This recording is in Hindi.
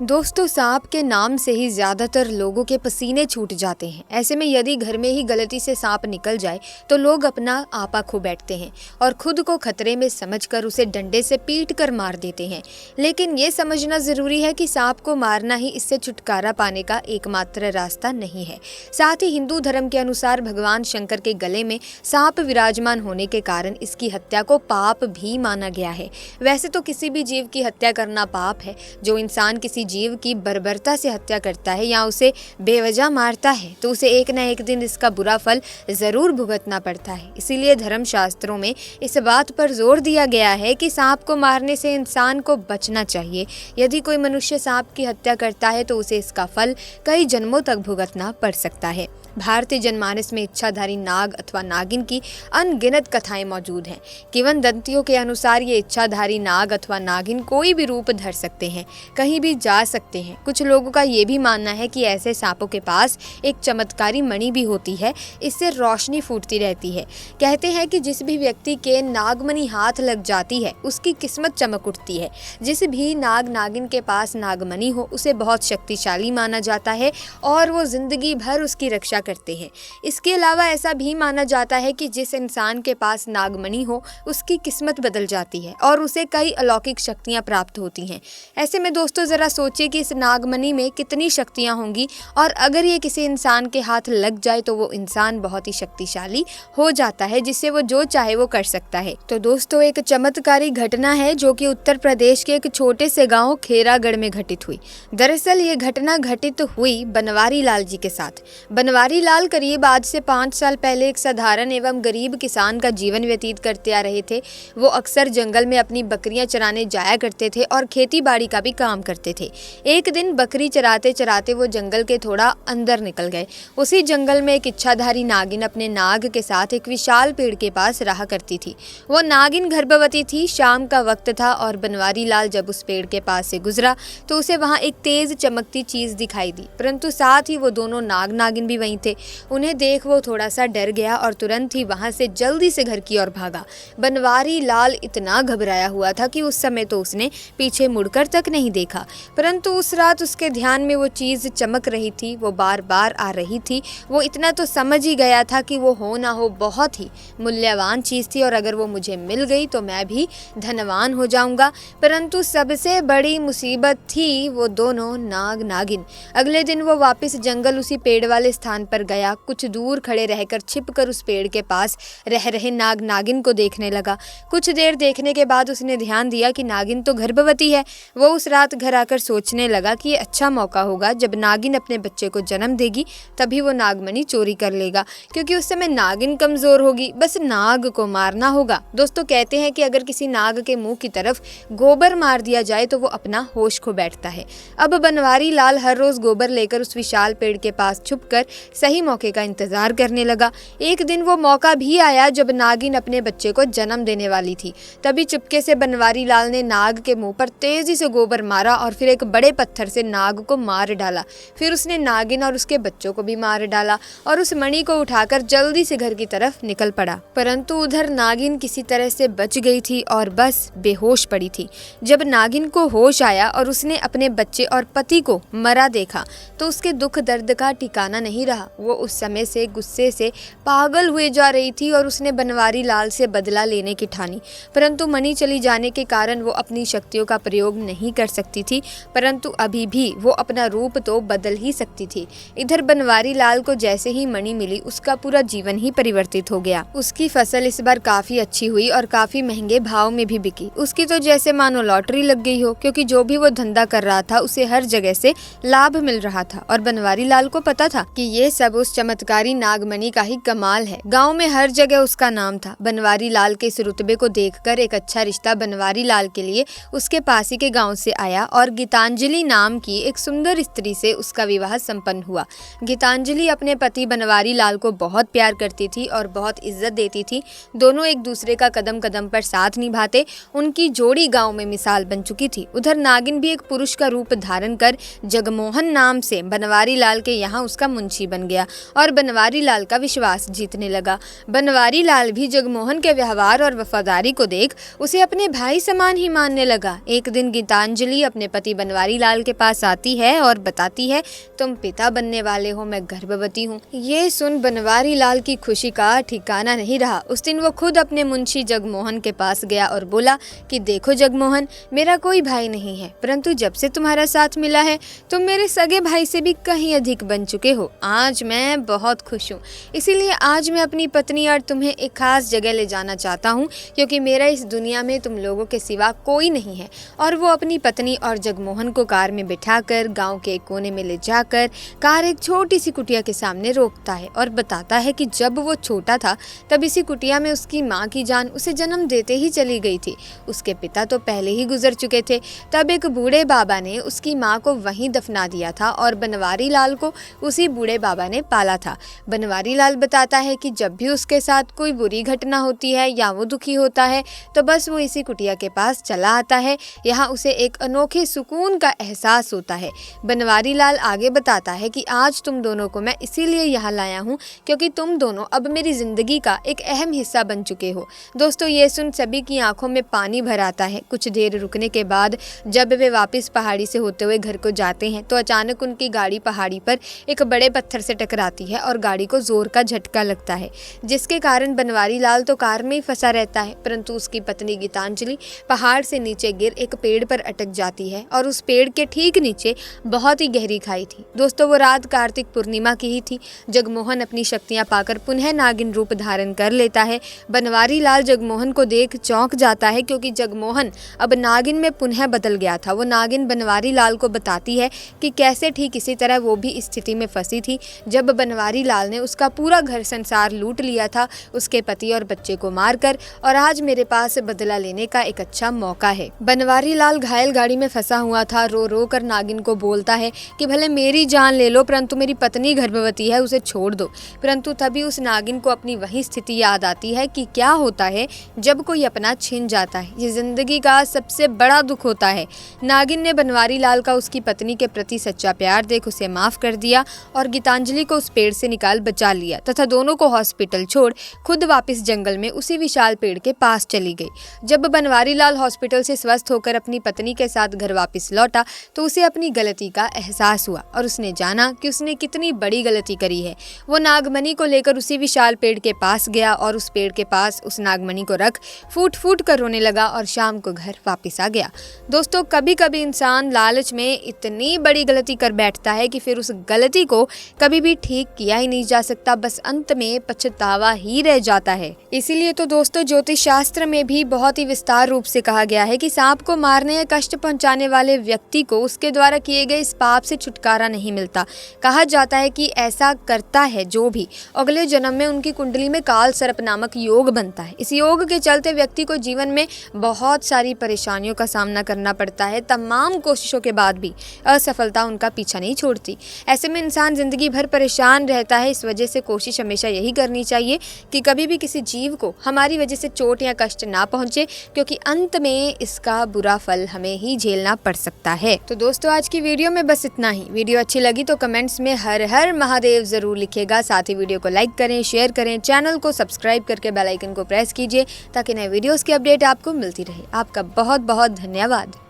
दोस्तों, सांप के नाम से ही ज्यादातर लोगों के पसीने छूट जाते हैं। ऐसे में यदि घर में ही गलती से सांप निकल जाए तो लोग अपना आपा खो बैठते हैं और खुद को खतरे में समझकर उसे डंडे से पीट कर मार देते हैं। लेकिन ये समझना जरूरी है कि सांप को मारना ही इससे छुटकारा पाने का एकमात्र रास्ता नहीं है। साथ ही हिंदू धर्म के अनुसार भगवान शंकर के गले में सांप विराजमान होने के कारण इसकी हत्या को पाप भी माना गया है। वैसे तो किसी भी जीव की हत्या करना पाप है। जो इंसान किसी जीव की बर्बरता से हत्या करता है या उसे बेवजह मारता है तो उसे एक न एक दिन इसका बुरा फल जरूर भुगतना पड़ता है। इसीलिए धर्म शास्त्रों में इस बात पर जोर दिया गया है कि सांप को मारने से इंसान को बचना चाहिए। यदि कोई मनुष्य सांप की हत्या करता है तो उसे इसका फल कई जन्मों तक भुगतना पड़ सकता है। भारतीय जनमानस में इच्छाधारी नाग अथवा नागिन की अनगिनत कथाएं मौजूद हैं। किंवदंतियों के अनुसार ये इच्छाधारी नाग अथवा नागिन कोई भी रूप धर सकते हैं, कहीं भी जा सकते हैं। कुछ लोगों का ये भी मानना है कि ऐसे सांपों के पास एक चमत्कारी मणि भी होती है, इससे रोशनी फूटती रहती है। कहते हैं कि जिस भी व्यक्ति के नागमणि हाथ लग जाती है उसकी किस्मत चमक उठती है। जिस भी नाग नागिन के पास नागमणि हो उसे बहुत शक्तिशाली माना जाता है और वो जिंदगी भर उसकी रक्षा करते हैं। इसके अलावा ऐसा भी माना जाता है कि जिस इंसान के पास नागमणि हो उसकी किस्मत बदल जाती है और उसे कई अलौकिक शक्तियां प्राप्त होती हैं। ऐसे में दोस्तों जरा सोचिए कि इस नागमणि में कितनी शक्तियां होंगी और अगर ये किसी इंसान के हाथ लग जाए तो वो इंसान बहुत ही शक्तिशाली हो जाता है, जिससे वो जो चाहे वो कर सकता है। तो दोस्तों एक चमत्कारी घटना है जो कि उत्तर प्रदेश के एक छोटे से गाँव खेरागढ़ में घटित हुई। दरअसल ये घटना घटित हुई बनवारी लाल जी के साथ। बनवारी लाल करीब आज से 5 साल पहले एक साधारण एवं गरीब किसान का जीवन व्यतीत करते आ रहे थे। वो अक्सर जंगल में अपनी बकरियां चराने जाया करते थे और खेती बाड़ी का भी काम करते थे। एक दिन बकरी चराते चराते वो जंगल के थोड़ा अंदर निकल गए। उसी जंगल में एक इच्छाधारी नागिन अपने नाग के साथ एक विशाल पेड़ के पास रहा करती थी। वो नागिन गर्भवती थी। शाम का वक्त था और बनवारी लाल जब उस पेड़ के पास से गुजरा तो उसे वहाँ एक तेज चमकती चीज दिखाई दी, परंतु साथ ही वो दोनों नाग नागिन भी वहीं थे। उन्हें देख वो थोड़ा सा डर गया और तुरंत ही वहां से जल्दी से घर की ओर भागा। बनवारी लाल इतना घबराया हुआ था कि उस समय तो उसने पीछे मुड़कर तक नहीं देखा, परंतु उस रात उसके ध्यान में वो चीज चमक रही थी, वो बार बार आ रही थी। वो इतना तो समझ ही गया था कि वो हो ना हो बहुत ही मूल्यवान चीज थी और अगर वो मुझे मिल गई तो मैं भी धनवान हो जाऊंगा। परंतु सबसे बड़ी मुसीबत थी वो दोनों नाग नागिन। अगले दिन वो वापस जंगल उसी पेड़ वाले स्थान पर गया। कुछ दूर खड़े रहकर छिपकर उस पेड़ के पास रह रहे नाग नागिन को देखने लगा। कुछ देर देखने के बाद उसने ध्यान दिया कि नागिन तो गर्भवती है। वो उस रात घर आकर सोचने लगा कि ये अच्छा मौका होगा, जब नागिन अपने बच्चे को जन्म देगी तभी वो नागमणि चोरी कर लेगा, क्योंकि उस समय नागिन कमजोर होगी। बस नाग को मारना होगा। दोस्तों कहते हैं कि अगर किसी नाग के मुंह की तरफ गोबर मार दिया जाए तो वो अपना होश खो बैठता है। अब बनवारी लाल हर रोज गोबर लेकर उस विशाल पेड़ के पास छुपकर सही मौके का इंतजार करने लगा। एक दिन वो मौका भी आया जब नागिन अपने बच्चे को जन्म देने वाली थी। तभी चुपके से बनवारी लाल ने नाग के मुंह पर तेजी से गोबर मारा और फिर एक बड़े पत्थर से नाग को मार डाला। फिर उसने नागिन और उसके बच्चों को भी मार डाला और उस मणि को उठाकर जल्दी से घर की तरफ निकल पड़ा। परंतु उधर नागिन किसी तरह से बच गई थी और बस बेहोश पड़ी थी। जब नागिन को होश आया और उसने अपने बच्चे और पति को मरा देखा तो उसके दुख दर्द का ठिकाना नहीं रहा। वो उस समय से गुस्से से पागल हुए जा रही थी और उसने बनवारी लाल से बदला लेने की ठानी। परंतु मणि चली जाने के कारण वो अपनी शक्तियों का प्रयोग नहीं कर सकती थी, परंतु अभी भी वो अपना रूप तो बदल ही सकती थी। इधर बनवारी लाल को जैसे ही मणि मिली उसका पूरा जीवन ही परिवर्तित हो गया। उसकी फसल इस बार काफी अच्छी हुई और काफी महंगे भाव में भी बिकी। उसकी तो जैसे मानो लॉटरी लग गई हो, क्योंकि जो भी वो धंधा कर रहा था उसे हर जगह से लाभ मिल रहा था। और बनवारी लाल को पता था कि ये सब उस चमत्कारी नागमणि का ही कमाल है। गांव में हर जगह उसका नाम था। बनवारी लाल के इस रुतबे को देखकर एक अच्छा रिश्ता बनवारी लाल के लिए उसके पास ही के गांव से आया और गीतांजलि नाम की एक सुंदर स्त्री से उसका विवाह संपन्न हुआ। गीतांजलि अपने पति बनवारी लाल को बहुत प्यार करती थी और बहुत इज्जत देती थी। दोनों एक दूसरे का कदम कदम पर साथ निभाते। उनकी जोड़ी गांव में मिसाल बन चुकी थी। उधर नागिन भी एक पुरुष का रूप धारण कर जगमोहन नाम से बनवारी लाल के यहाँ उसका मुंशी बन मान गया और बनवारी लाल का विश्वास जीतने लगा। बनवारी लाल भी जगमोहन के व्यवहार और वफादारी को देख उसे अपने भाई समान ही मानने लगा। एक दिन गीतांजलि अपने पति बनवारी लाल के पास आती है और बताती है, तुम पिता बनने वाले हो, मैं गर्भवती हूँ। ये सुन बनवारी लाल की खुशी का ठिकाना नहीं रहा। उस दिन वो खुद अपने मुंशी जगमोहन के पास गया और बोला कि देखो जगमोहन, मेरा कोई भाई नहीं है, परंतु जब से तुम्हारा साथ मिला है तुम मेरे सगे भाई से भी कहीं अधिक बन चुके हो। आज मैं बहुत खुश हूँ, इसीलिए आज मैं अपनी पत्नी और तुम्हें एक खास जगह ले जाना चाहता हूँ, क्योंकि मेरा इस दुनिया में तुम लोगों के सिवा कोई नहीं है। और वो अपनी पत्नी और जगमोहन को कार में बिठाकर गांव के एक कोने में ले जाकर कार एक छोटी सी कुटिया के सामने रोकता है और बताता है कि जब वो छोटा था तब इसी कुटिया में उसकी माँ की जान उसे जन्म देते ही चली गई थी। उसके पिता तो पहले ही गुजर चुके थे। तब एक बूढ़े बाबा ने उसकी माँ को वहीं दफना दिया था और बनवारी लाल को उसी बूढ़े बाबा ने पाला था। बनवारी लाल बताता है कि जब भी उसके साथ कोई बुरी घटना होती है या वो दुखी होता है तो बस वो इसी कुटिया के पास चला आता है। यहाँ उसे एक अनोखे सुकून का एहसास होता है। बनवारी लाल आगे बताता है कि आज तुम दोनों को मैं इसीलिए यहाँ लाया हूँ क्योंकि तुम दोनों अब मेरी जिंदगी का एक अहम हिस्सा बन चुके हो। दोस्तों, ये सुन सभी की आंखों में पानी भर आता है। कुछ देर रुकने के बाद जब वे वापस पहाड़ी से होते हुए घर को जाते हैं तो अचानक उनकी गाड़ी पहाड़ी पर एक बड़े पत्थर से टकराती है और गाड़ी को जोर का झटका लगता है, जिसके कारण बनवारी लाल तो कार में ही फंसा रहता है, परंतु उसकी पत्नी गीतांजलि पहाड़ से नीचे गिर एक पेड़ पर अटक जाती है और उस पेड़ के ठीक नीचे बहुत ही गहरी खाई थी। दोस्तों, वो रात कार्तिक पूर्णिमा की ही थी। जगमोहन अपनी शक्तियां पाकर पुनः नागिन रूप धारण कर लेता है। बनवारी लाल जगमोहन को देख चौंक जाता है क्योंकि जगमोहन अब नागिन में पुनः बदल गया था। वो नागिन बनवारी लाल को बताती है कि कैसे ठीक इसी तरह वो भी स्थिति में फंसी थी जब बनवारी लाल ने उसका पूरा घर संसार लूट लिया था, उसके पति और बच्चे को मारकर, और आज मेरे पास बदला लेने का एक अच्छा मौका है। बनवारी लाल घायल गाड़ी में फंसा हुआ था। रो रो कर नागिन को बोलता है कि भले मेरी जान ले लो परंतु मेरी पत्नी गर्भवती है, उसे छोड़ दो। परंतु तभी उस नागिन को अपनी वही स्थिति याद आती है कि क्या होता है जब कोई अपना छिन जाता है। ये जिंदगी का सबसे बड़ा दुख होता है। नागिन ने बनवारी लाल का उसकी पत्नी के प्रति सच्चा प्यार देख उसे माफ कर दिया और गीतांजलि को उस पेड़ से निकाल बचा लिया तथा दोनों को हॉस्पिटल छोड़ खुद वापस जंगल में उसी विशाल पेड़ के पास चली गई। जब बनवारी लाल हॉस्पिटल से स्वस्थ होकर अपनी पत्नी के साथ घर वापस लौटा तो उसे अपनी गलती का एहसास हुआ और उसने जाना कि उसने कितनी बड़ी गलती करी है। वो नागमणि को लेकर उसी विशाल पेड़ के पास गया और उस पेड़ के पास उस नागमणि को रख फूट फूट कर रोने लगा और शाम को घर वापस आ गया। दोस्तों, कभी कभी इंसान लालच में इतनी बड़ी गलती कर बैठता है कि फिर उस गलती को कभी भी ठीक किया ही नहीं जा सकता, बस अंत में पछतावा ही रह जाता है। इसीलिए तो दोस्तों, ज्योतिष शास्त्र में भी बहुत ही विस्तार रूप से कहा गया है कि सांप को मारने या कष्ट पहुंचाने वाले व्यक्ति को उसके द्वारा किए गए इस पाप से छुटकारा नहीं मिलता। कहा जाता है कि ऐसा करता है जो भी, अगले जन्म में उनकी कुंडली में काल सर्प नामक योग बनता है। इस योग के चलते व्यक्ति को जीवन में बहुत सारी परेशानियों का सामना करना पड़ता है। तमाम कोशिशों के बाद भी असफलता उनका पीछा नहीं छोड़ती। ऐसे में इंसान जिंदगी भर परेशान रहता है। इस वजह से कोशिश हमेशा यही करनी चाहिए कि कभी भी किसी जीव को हमारी वजह से चोट या कष्ट ना पहुंचे, क्योंकि अंत में इसका बुरा फल हमें ही झेलना पड़ सकता है। तो दोस्तों, आज की वीडियो में बस इतना ही। वीडियो अच्छी लगी तो कमेंट्स में हर हर महादेव जरूर लिखिएगा। साथ ही वीडियो को लाइक करें, शेयर करें, चैनल को सब्सक्राइब करके बेल आइकन को प्रेस कीजिए ताकि नए वीडियोस की अपडेट आपको मिलती रहे। आपका बहुत बहुत धन्यवाद।